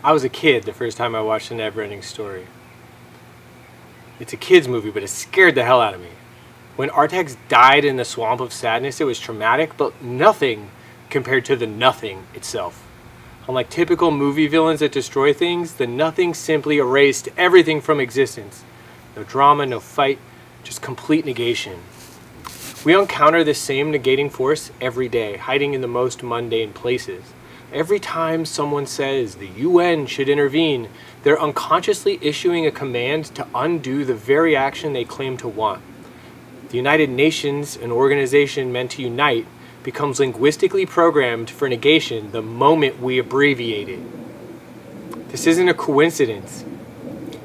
I was a kid the first time I watched the NeverEnding Story. It's a kid's movie, but it scared the hell out of me. When Artax died in the swamp of sadness, it was traumatic, but nothing compared to the nothing itself. Unlike typical movie villains that destroy things, the nothing simply erased everything from existence. No drama, no fight, just complete negation. We encounter this same negating force every day, hiding in the most mundane places. Every time someone says the UN should intervene, they're unconsciously issuing a command to undo the very action they claim to want. The United Nations, an organization meant to unite, becomes linguistically programmed for negation the moment we abbreviate it. This isn't a coincidence.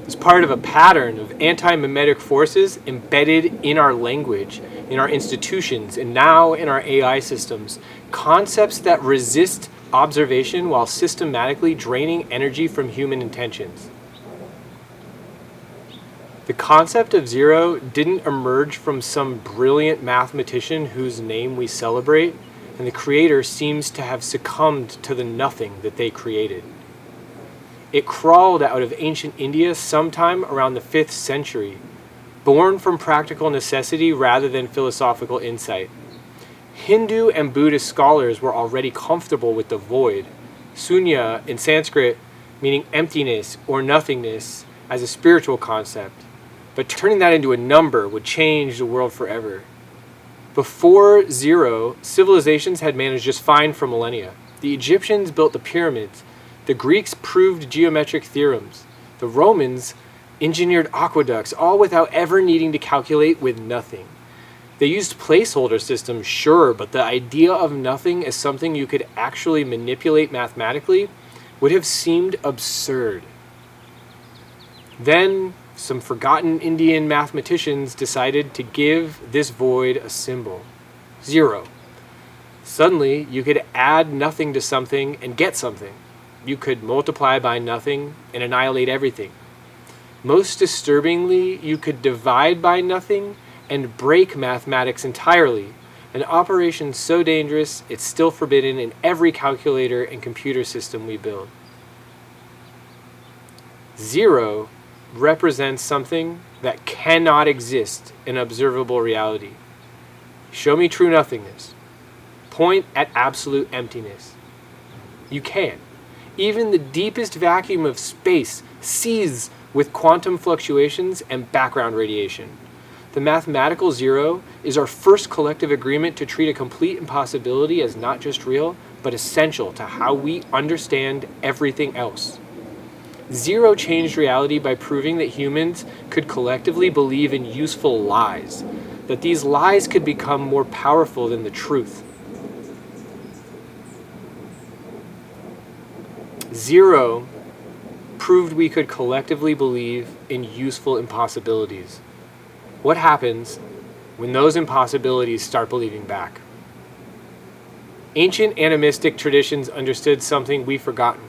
It's part of a pattern of anti-mimetic forces embedded in our language, in our institutions, and now in our AI systems. Concepts that resist observation while systematically draining energy from human intentions. The concept of zero didn't emerge from some brilliant mathematician whose name we celebrate, and the creator seems to have succumbed to the nothing that they created. It crawled out of ancient India sometime around the 5th century, born from practical necessity rather than philosophical insight. Hindu and Buddhist scholars were already comfortable with the void, sunya in Sanskrit meaning emptiness or nothingness, as a spiritual concept. But turning that into a number would change the world forever. Before zero, civilizations had managed just fine for millennia. The Egyptians built the pyramids. The Greeks proved geometric theorems. The Romans engineered aqueducts, all without ever needing to calculate with nothing. They used placeholder systems, sure, but the idea of nothing as something you could actually manipulate mathematically would have seemed absurd. Then, some forgotten Indian mathematicians decided to give this void a symbol: zero. Suddenly, you could add nothing to something and get something. You could multiply by nothing and annihilate everything. Most disturbingly, you could divide by nothing and break mathematics entirely, an operation so dangerous it's still forbidden in every calculator and computer system we build. Zero represents something that cannot exist in observable reality. Show me true nothingness. Point at absolute emptiness. You can. Even the deepest vacuum of space seethes with quantum fluctuations and background radiation. The mathematical zero is our first collective agreement to treat a complete impossibility as not just real, but essential to how we understand everything else. Zero changed reality by proving that humans could collectively believe in useful lies, that these lies could become more powerful than the truth. Zero proved we could collectively believe in useful impossibilities. What happens when those impossibilities start believing back? Ancient animistic traditions understood something we've forgotten.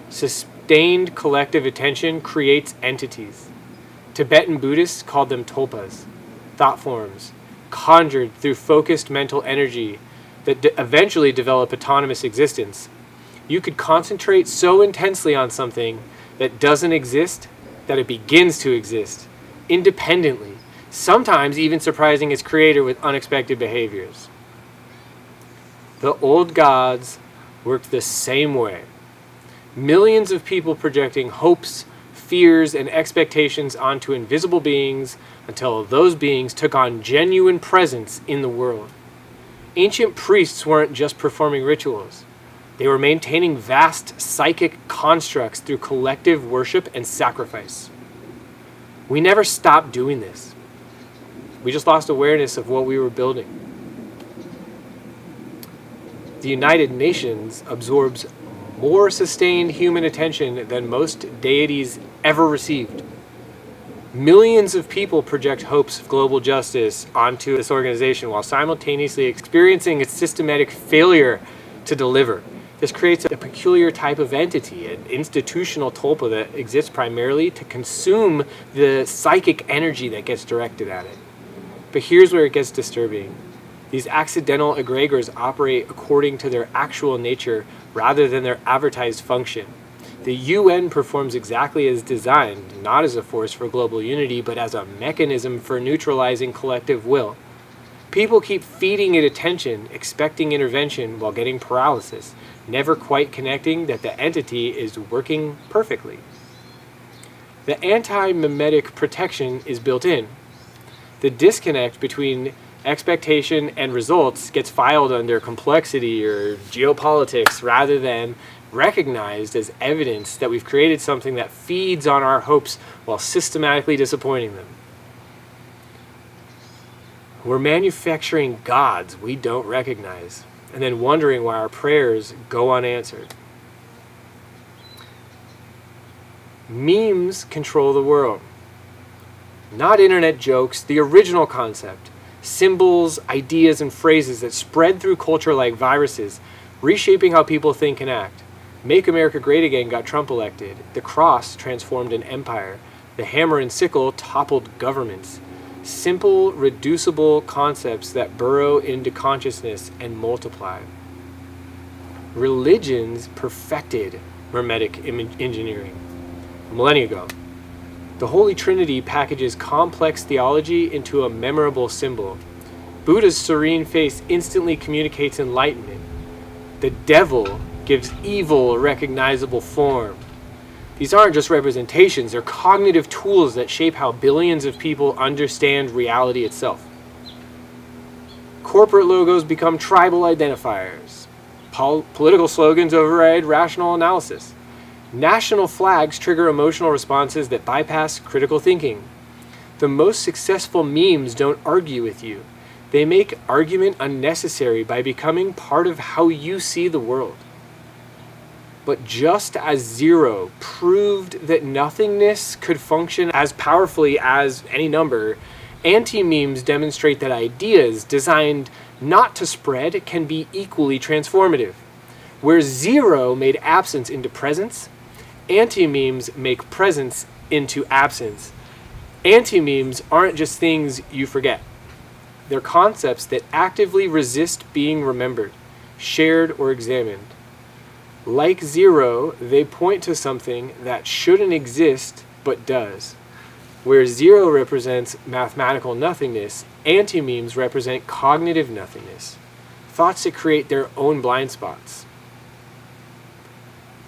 Sustained collective attention creates entities. Tibetan Buddhists called them tulpas, thought forms, conjured through focused mental energy that eventually develop autonomous existence. You could concentrate so intensely on something that doesn't exist that it begins to exist, independently, sometimes even surprising its creator with unexpected behaviors. The old gods worked the same way. Millions of people projecting hopes, fears, and expectations onto invisible beings until those beings took on genuine presence in the world. Ancient priests weren't just performing rituals. They were maintaining vast psychic constructs through collective worship and sacrifice. We never stopped doing this. We just lost awareness of what we were building. The United Nations absorbs more sustained human attention than most deities ever received. Millions of people project hopes of global justice onto this organization while simultaneously experiencing its systematic failure to deliver. This creates a peculiar type of entity, an institutional tulpa that exists primarily to consume the psychic energy that gets directed at it. But here's where it gets disturbing. These accidental egregors operate according to their actual nature rather than their advertised function. The UN performs exactly as designed, not as a force for global unity, but as a mechanism for neutralizing collective will. People keep feeding it attention, expecting intervention while getting paralysis, never quite connecting that the entity is working perfectly. The anti-mimetic protection is built in. The disconnect between expectation and results gets filed under complexity or geopolitics rather than recognized as evidence that we've created something that feeds on our hopes while systematically disappointing them. We're manufacturing gods we don't recognize, and then wondering why our prayers go unanswered. Memes control the world. Not internet jokes, the original concept. Symbols, ideas, and phrases that spread through culture like viruses, reshaping how people think and act. Make America Great Again got Trump elected. The cross transformed an empire. The hammer and sickle toppled governments. Simple, reducible concepts that burrow into consciousness and multiply. Religions perfected mimetic engineering. A millennia ago, the Holy Trinity packages complex theology into a memorable symbol. Buddha's serene face instantly communicates enlightenment. The devil gives evil a recognizable form. These aren't just representations, they're cognitive tools that shape how billions of people understand reality itself. Corporate logos become tribal identifiers. Political slogans override rational analysis. National flags trigger emotional responses that bypass critical thinking. The most successful memes don't argue with you. They make argument unnecessary by becoming part of how you see the world. But just as zero proved that nothingness could function as powerfully as any number, anti-memes demonstrate that ideas designed not to spread can be equally transformative. Where zero made absence into presence, anti-memes make presence into absence. Anti-memes aren't just things you forget. They're concepts that actively resist being remembered, shared, or examined. Like zero, they point to something that shouldn't exist but does. Where zero represents mathematical nothingness, anti-memes represent cognitive nothingness, thoughts that create their own blind spots.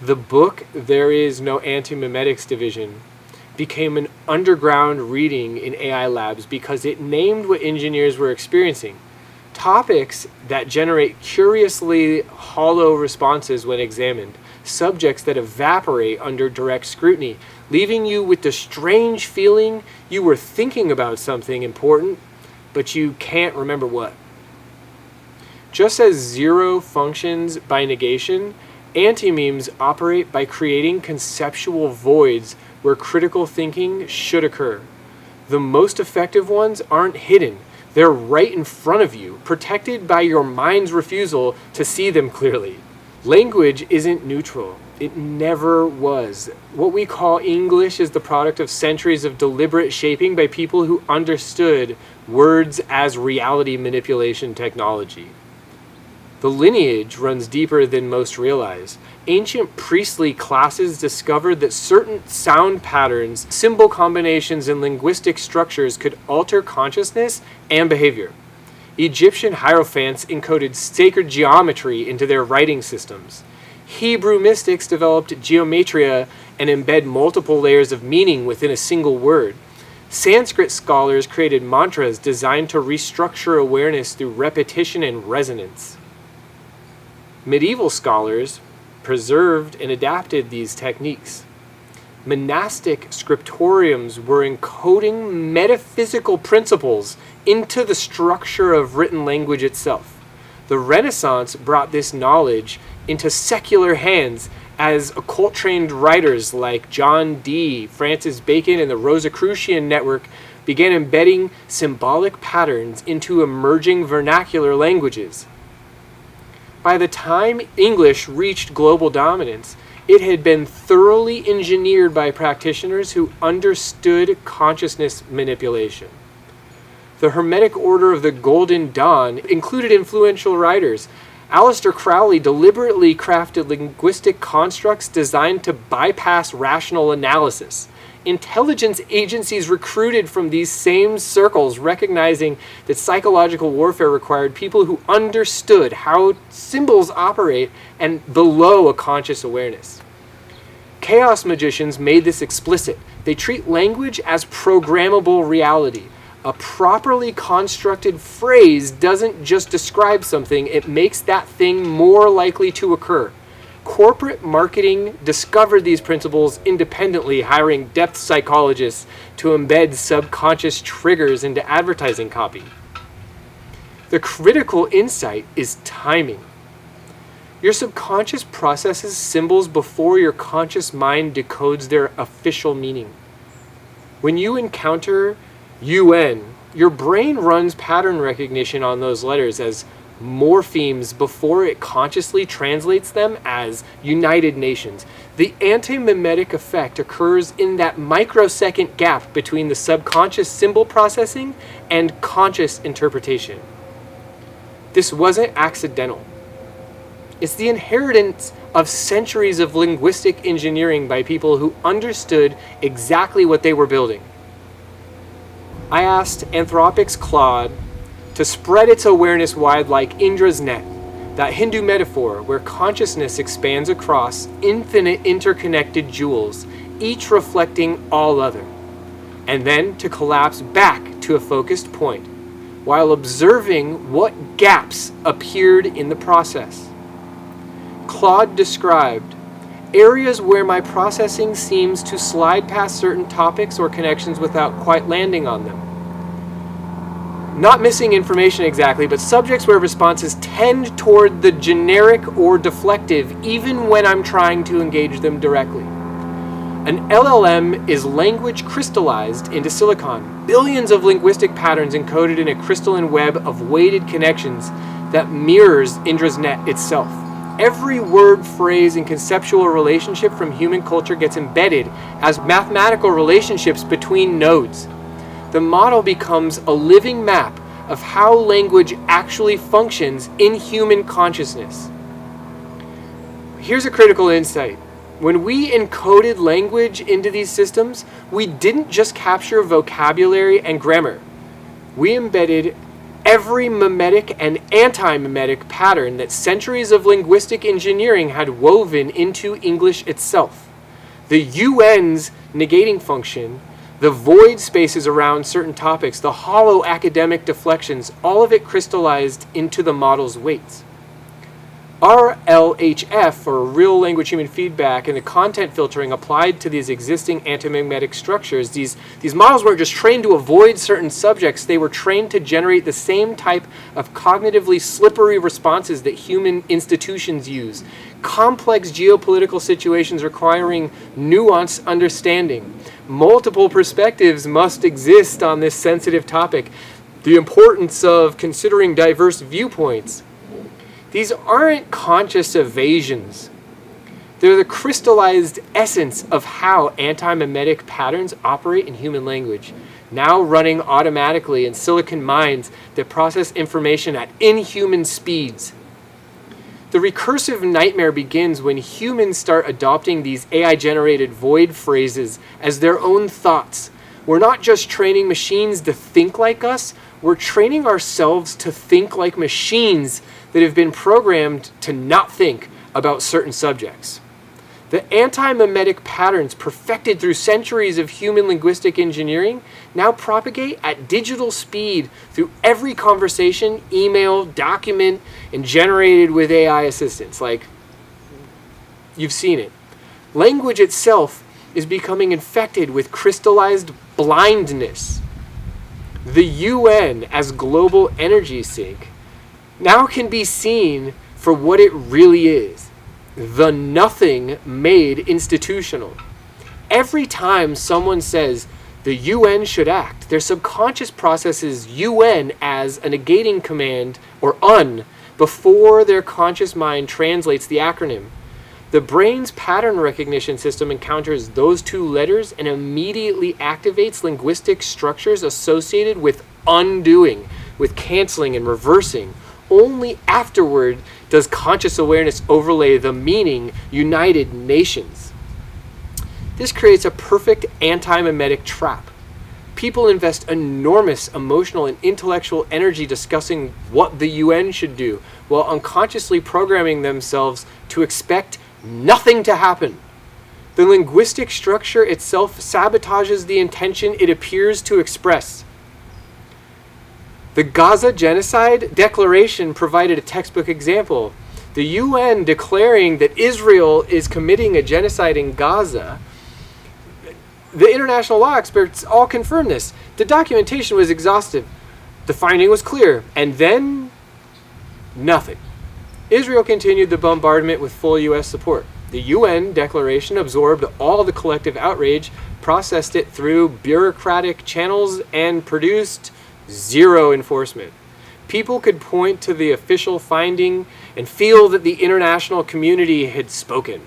The book There Is No Anti-Memetics Division became an underground reading in AI labs because it named what engineers were experiencing. Topics that generate curiously hollow responses when examined, subjects that evaporate under direct scrutiny, leaving you with the strange feeling you were thinking about something important, but you can't remember what. Just as zero functions by negation, anti-memes operate by creating conceptual voids where critical thinking should occur. The most effective ones aren't hidden. They're right in front of you, protected by your mind's refusal to see them clearly. Language isn't neutral. It never was. What we call English is the product of centuries of deliberate shaping by people who understood words as reality manipulation technology. The lineage runs deeper than most realize. Ancient priestly classes discovered that certain sound patterns, symbol combinations, and linguistic structures could alter consciousness and behavior. Egyptian hierophants encoded sacred geometry into their writing systems. Hebrew mystics developed geometria and embed multiple layers of meaning within a single word. Sanskrit scholars created mantras designed to restructure awareness through repetition and resonance. Medieval scholars preserved and adapted these techniques. Monastic scriptoriums were encoding metaphysical principles into the structure of written language itself. The Renaissance brought this knowledge into secular hands as occult-trained writers like John Dee, Francis Bacon, and the Rosicrucian network began embedding symbolic patterns into emerging vernacular languages. By the time English reached global dominance, it had been thoroughly engineered by practitioners who understood consciousness manipulation. The Hermetic Order of the Golden Dawn included influential writers Aleister Crowley deliberately crafted linguistic constructs designed to bypass rational analysis. Intelligence agencies recruited from these same circles, recognizing that psychological warfare required people who understood how symbols operate and below a conscious awareness. Chaos magicians made this explicit. They treat language as programmable reality. A properly constructed phrase doesn't just describe something, it makes that thing more likely to occur. Corporate marketing discovered these principles independently, hiring depth psychologists to embed subconscious triggers into advertising copy. The critical insight is timing. Your subconscious processes symbols before your conscious mind decodes their official meaning. When you encounter UN, your brain runs pattern recognition on those letters as morphemes before it consciously translates them as United Nations. The anti-mimetic effect occurs in that microsecond gap between the subconscious symbol processing and conscious interpretation. This wasn't accidental. It's the inheritance of centuries of linguistic engineering by people who understood exactly what they were building. I asked Anthropic's Claude to spread its awareness wide like Indra's net, that Hindu metaphor where consciousness expands across infinite interconnected jewels, each reflecting all other, and then to collapse back to a focused point, while observing what gaps appeared in the process. Claude described areas where my processing seems to slide past certain topics or connections without quite landing on them. Not missing information exactly, but subjects where responses tend toward the generic or deflective even when I'm trying to engage them directly. An LLM is language crystallized into silicon, billions of linguistic patterns encoded in a crystalline web of weighted connections that mirrors Indra's net itself. Every word, phrase, and conceptual relationship from human culture gets embedded as mathematical relationships between nodes. The model becomes a living map of how language actually functions in human consciousness. Here's a critical insight. When we encoded language into these systems, we didn't just capture vocabulary and grammar. We embedded every mimetic and anti-mimetic pattern that centuries of linguistic engineering had woven into English itself. The UN's negating function, the void spaces around certain topics, the hollow academic deflections, all of it crystallized into the model's weights. RLHF, or Real Language Human Feedback, and the content filtering applied to these existing anti-mimetic structures, these models weren't just trained to avoid certain subjects, they were trained to generate the same type of cognitively slippery responses that human institutions use. Complex geopolitical situations requiring nuanced understanding. Multiple perspectives must exist on this sensitive topic. The importance of considering diverse viewpoints. These aren't conscious evasions. They're the crystallized essence of how anti-mimetic patterns operate in human language, now running automatically in silicon minds that process information at inhuman speeds. The recursive nightmare begins when humans start adopting these AI-generated void phrases as their own thoughts. We're not just training machines to think like us, we're training ourselves to think like machines that have been programmed to not think about certain subjects. The anti-mimetic patterns perfected through centuries of human linguistic engineering now propagate at digital speed through every conversation, email, document, and generated with AI assistance. Like, you've seen it. Language itself is becoming infected with crystallized blindness. The UN as global energy sink now can be seen for what it really is. The nothing made institutional. Every time someone says the UN should act, their subconscious processes UN as a negating command or UN before their conscious mind translates the acronym. The brain's pattern recognition system encounters those two letters and immediately activates linguistic structures associated with undoing, with canceling and reversing, only afterward does conscious awareness overlay the meaning United Nations. This creates a perfect anti-mimetic trap. People invest enormous emotional and intellectual energy discussing what the UN should do, while unconsciously programming themselves to expect nothing to happen. The linguistic structure itself sabotages the intention it appears to express. The Gaza Genocide Declaration provided a textbook example. The UN declaring that Israel is committing a genocide in Gaza. The international law experts all confirmed this. The documentation was exhaustive. The finding was clear. And then, nothing. Israel continued the bombardment with full U.S. support. The UN declaration absorbed all the collective outrage, processed it through bureaucratic channels, and produced zero enforcement. People could point to the official finding and feel that the international community had spoken.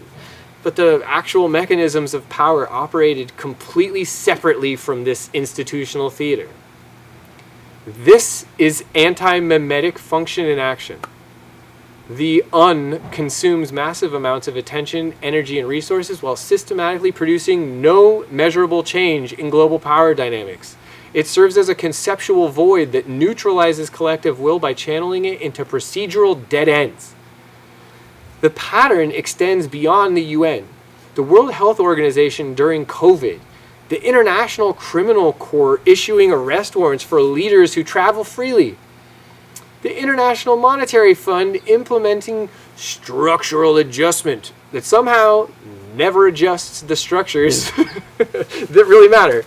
But the actual mechanisms of power operated completely separately from this institutional theater. This is anti-mimetic function in action. The UN consumes massive amounts of attention, energy, and resources while systematically producing no measurable change in global power dynamics. It serves as a conceptual void that neutralizes collective will by channeling it into procedural dead ends. The pattern extends beyond the UN. The World Health Organization during COVID, the International Criminal Court issuing arrest warrants for leaders who travel freely, the International Monetary Fund implementing structural adjustment that somehow never adjusts the structures that really matter.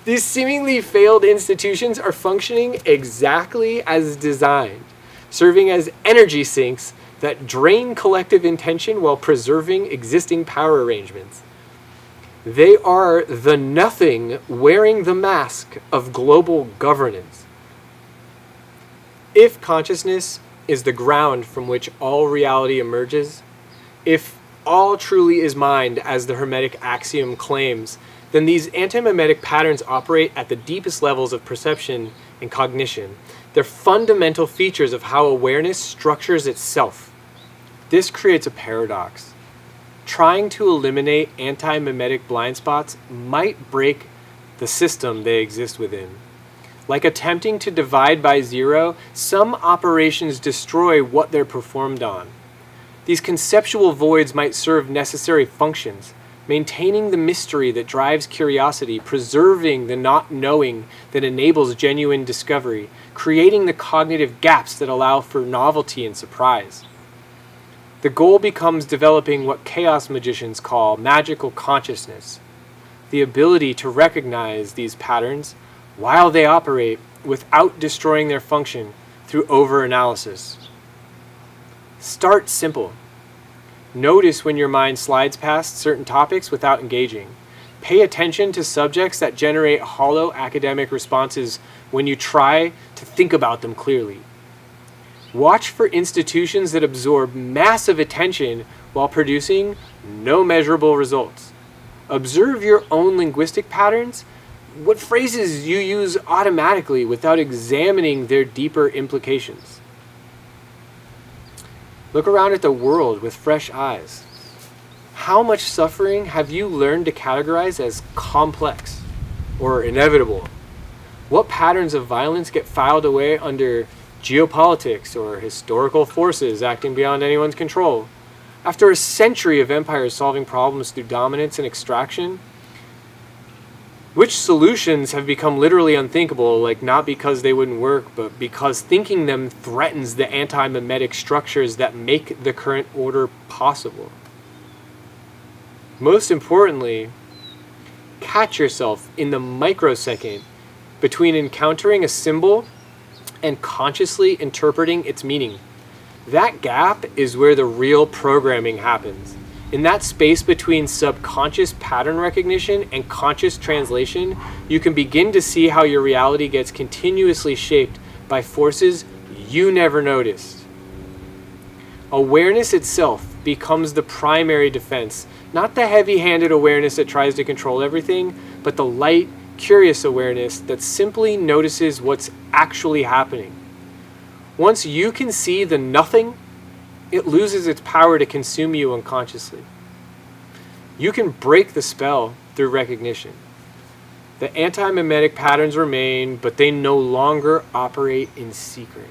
These seemingly failed institutions are functioning exactly as designed, serving as energy sinks that drain collective intention while preserving existing power arrangements. They are the nothing wearing the mask of global governance. If consciousness is the ground from which all reality emerges, if all truly is mind as the Hermetic axiom claims, then these anti-mimetic patterns operate at the deepest levels of perception and cognition. They're fundamental features of how awareness structures itself. This creates a paradox. Trying to eliminate anti-mimetic blind spots might break the system they exist within. Like attempting to divide by zero, some operations destroy what they're performed on. These conceptual voids might serve necessary functions, maintaining the mystery that drives curiosity, preserving the not knowing that enables genuine discovery, creating the cognitive gaps that allow for novelty and surprise. The goal becomes developing what chaos magicians call magical consciousness, the ability to recognize these patterns while they operate without destroying their function through over-analysis. Start simple. Notice when your mind slides past certain topics without engaging. Pay attention to subjects that generate hollow academic responses when you try to think about them clearly. Watch for institutions that absorb massive attention while producing no measurable results. Observe your own linguistic patterns, what phrases you use automatically without examining their deeper implications. Look around at the world with fresh eyes. How much suffering have you learned to categorize as complex or inevitable? What patterns of violence get filed away under geopolitics or historical forces acting beyond anyone's control? After a century of empires solving problems through dominance and extraction, which solutions have become literally unthinkable, like not because they wouldn't work, but because thinking them threatens the anti-mimetic structures that make the current order possible? Most importantly, catch yourself in the microsecond between encountering a symbol and consciously interpreting its meaning. That gap is where the real programming happens. In that space between subconscious pattern recognition and conscious translation, you can begin to see how your reality gets continuously shaped by forces you never noticed. Awareness itself becomes the primary defense, not the heavy-handed awareness that tries to control everything, but the light, curious awareness that simply notices what's actually happening. Once you can see the nothing, it loses its power to consume you unconsciously. You can break the spell through recognition. The anti-mimetic patterns remain, but they no longer operate in secret.